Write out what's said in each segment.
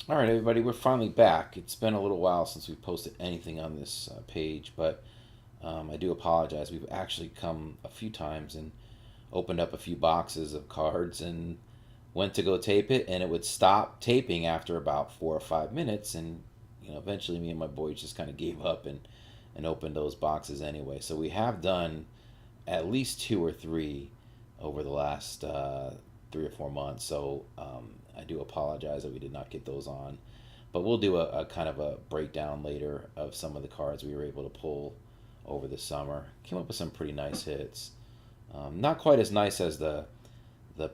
All right, everybody, we're finally back. It's been a little while since we posted anything on this page, but I do apologize. We've actually come a few times and opened up a few boxes of cards and went to go tape it, and it would stop taping after about 4 or 5 minutes, and eventually me and my boys just kind of gave up and opened those boxes anyway. So we have done at least two or three over the last 3 or 4 months. So I do apologize that we did not get those on, but we'll do a kind of a breakdown later of some of the cards we were able to pull over the summer. Came up with some pretty nice hits. Not quite as nice as the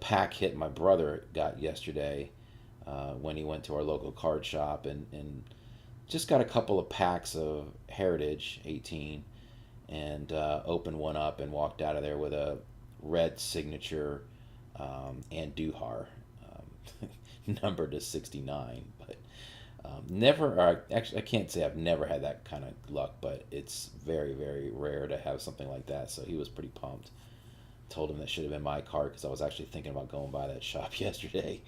pack hit my brother got yesterday when he went to our local card shop and just got a couple of packs of Heritage 18 and opened one up and walked out of there with a red signature and Duhar numbered to 69. But never, or actually, I can't say I've never had that kind of luck, but it's very, very rare to have something like that. So he was pretty pumped. Told him that should have been my card because I was actually thinking about going by that shop yesterday.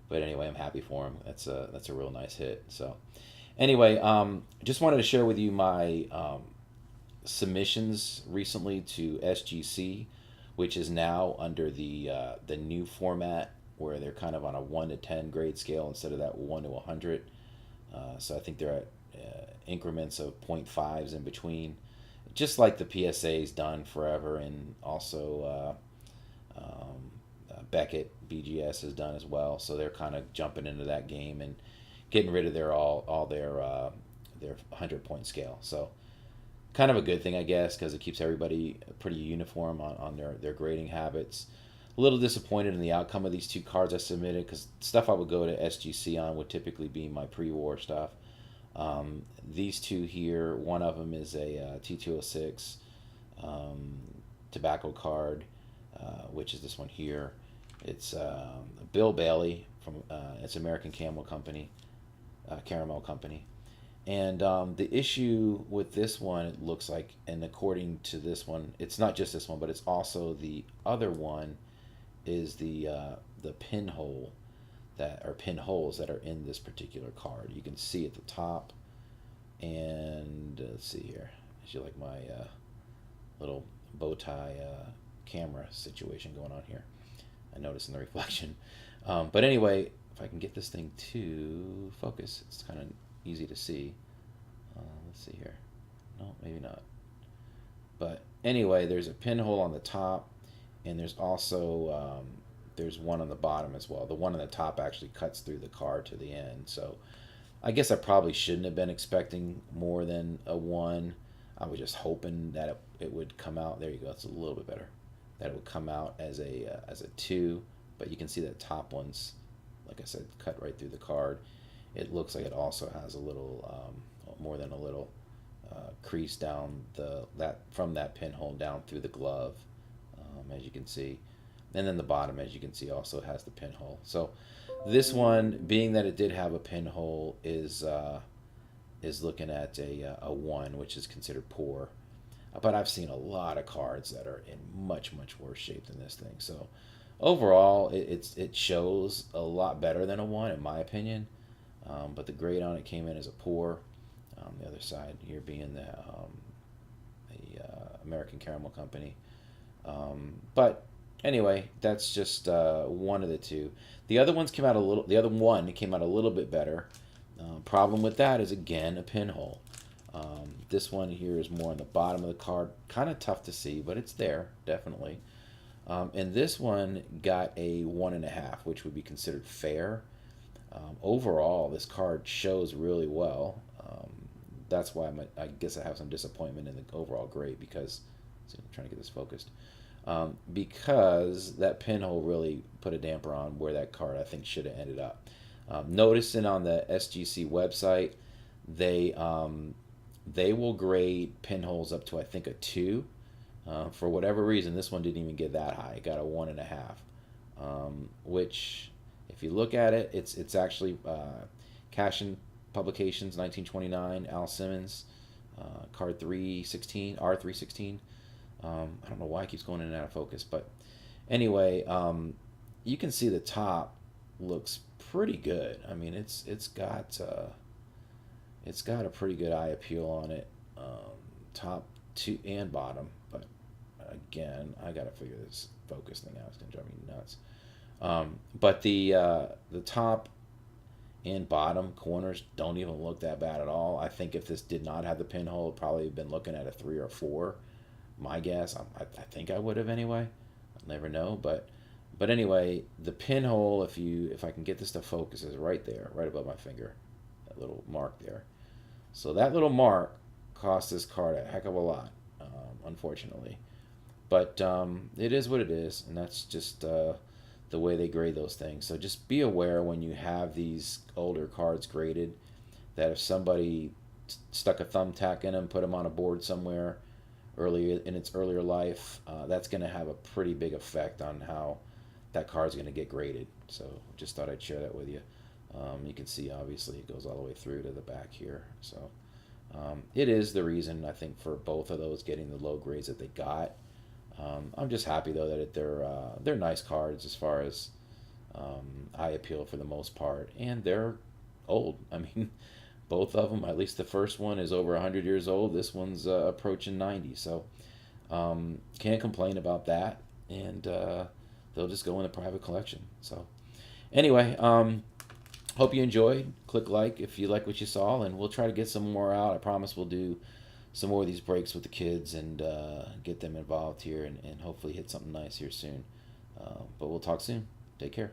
But anyway, I'm happy for him. That's a real nice hit. So anyway, just wanted to share with you my submissions recently to SGC, which is now under the new format where they're kind of on a 1 to 10 grade scale instead of that 1 to 100. So I think they're at increments of 0.5s in between, just like the PSA's done forever, and also Beckett BGS has done as well. So they're kind of jumping into that game and getting rid of all their 100 point scale. So kind of a good thing, I guess, because it keeps everybody pretty uniform on their grading habits. A little disappointed in the outcome of these two cards I submitted because stuff I would go to SGC on would typically be my pre-war stuff. These two here, one of them is a T206 tobacco card, which is this one here. It's Bill Bailey from it's American Caramel Company. And the issue with this one, it looks like, and according to this one, it's not just this one, but it's also the other one, is the pinhole that or pinholes that are in this particular card. You can see at the top, and let's see here. I feel like my little bow tie camera situation going on here. I noticed in the reflection. But anyway, if I can get this thing to focus, it's kind of easy to see. Let's see here. No, maybe not. But anyway, there's a pinhole on the top, and there's also there's one on the bottom as well. The one on the top actually cuts through the card to the end. So I guess I probably shouldn't have been expecting more than a one. I was just hoping that it would come out. There you go. It's a little bit better. That it would come out as a two, but you can see that top one's, like I said, cut right through the card. It looks like it also has a little more than a little crease down that from that pinhole down through the glove, as you can see, and then the bottom, as you can see, also has the pinhole. So this one, being that it did have a pinhole, is looking at a one, which is considered poor. But I've seen a lot of cards that are in much worse shape than this thing. So overall, it shows a lot better than a one in my opinion. But the grade on it came in as a poor. The other side here being the American Caramel Company. But anyway, that's just one of the two. The other ones came out a little. The other one came out a little bit better. Problem with that is again a pinhole. This one here is more on the bottom of the card. Kind of tough to see, but it's there definitely. And this one got a 1.5, which would be considered fair. Overall, this card shows really well. That's why I guess I have some disappointment in the overall grade because see, I'm trying to get this focused. Because that pinhole really put a damper on where that card I think should have ended up. Noticing on the SGC website, they will grade pinholes up to I think a two. For whatever reason, this one didn't even get that high. It got a 1.5, which, if you look at it, it's actually Cashin Publications, 1929, Al Simmons, card 316, R316. I don't know why it keeps going in and out of focus, but anyway, you can see the top looks pretty good. I mean, it's got a pretty good eye appeal on it, top two and bottom. But again, I gotta figure this focus thing out. It's gonna drive me nuts. But the top and bottom corners don't even look that bad at all. I think if this did not have the pinhole, it'd probably been looking at a 3 or 4. My guess, I think I would have anyway. I'll never know, but anyway, the pinhole, if I can get this to focus, is right there, right above my finger, that little mark there. So that little mark cost this card a heck of a lot, unfortunately. But it is what it is, and that's just the way they grade those things. So just be aware when you have these older cards graded that if somebody stuck a thumbtack in them, put them on a board somewhere early in its earlier life, that's going to have a pretty big effect on how that card's going to get graded. So just thought I'd share that with you. You can see obviously it goes all the way through to the back here. So it is the reason I think for both of those getting the low grades that they got. I'm just happy though that they're nice cards as far as eye appeal for the most part, and they're old. I mean, both of them. At least the first one is over 100 years old. This one's approaching 90. So can't complain about that, and they'll just go in the private collection. So anyway, hope you enjoyed. Click like if you like what you saw, and we'll try to get some more out. I promise we'll do some more of these breaks with the kids and get them involved here and hopefully hit something nice here soon. But we'll talk soon. Take care.